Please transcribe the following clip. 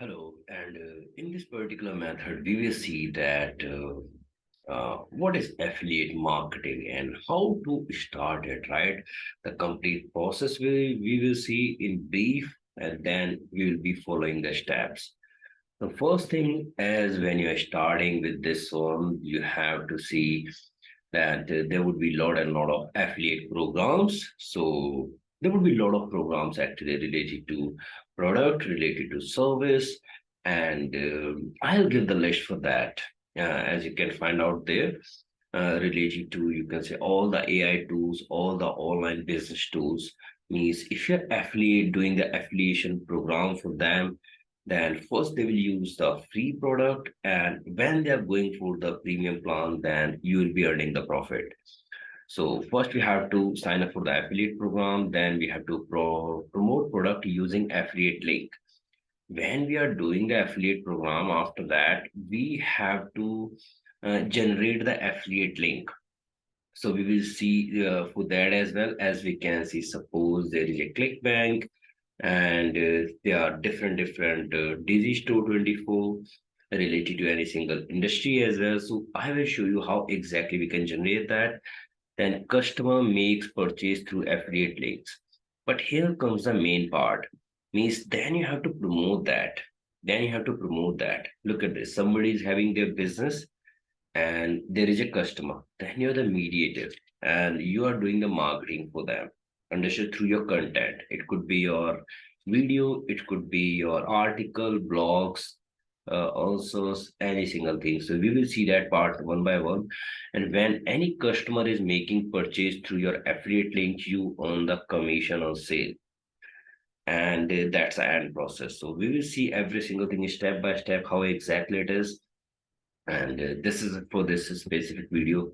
Hello, and in this particular method, we will see that what is affiliate marketing and how to start it, right? The complete process we will see in brief, and then we will be following the steps. The first thing is when you are starting with this one, you have to see that there would be lot and lot of affiliate programs. So there would be a lot of programs actually related to product, related to service, and I'll give the list for that. As you can find out there, related to you can say all the AI tools, all the online business tools. Means if you're affiliate doing the affiliation program for them, then first they will use the free product, and when they are going for the premium plan, then you will be earning the profit. So first we have to sign up for the affiliate program, then we have to promote product using affiliate link. When we are doing the affiliate program, after that we have to generate the affiliate link. So we will see for that as well. As we can see, suppose there is a ClickBank, and there are different Digi Store 24 related to any single industry as well. So I will show you how exactly we can generate that. Then customer makes purchase through affiliate links. But here comes the main part. Means then you have to promote that. Then you have to promote that. Look at this. Somebody is having their business and there is a customer. Then you're the mediator and you are doing the marketing for them. Understood, through your content. It could be your video, it could be your article, blogs, also any single thing. So we will see that part one by one. And when any customer is making purchase through your affiliate link, you earn the commission on sale. And that's the end process. So we will see every single thing step by step, how exactly it is. And this is for this specific video.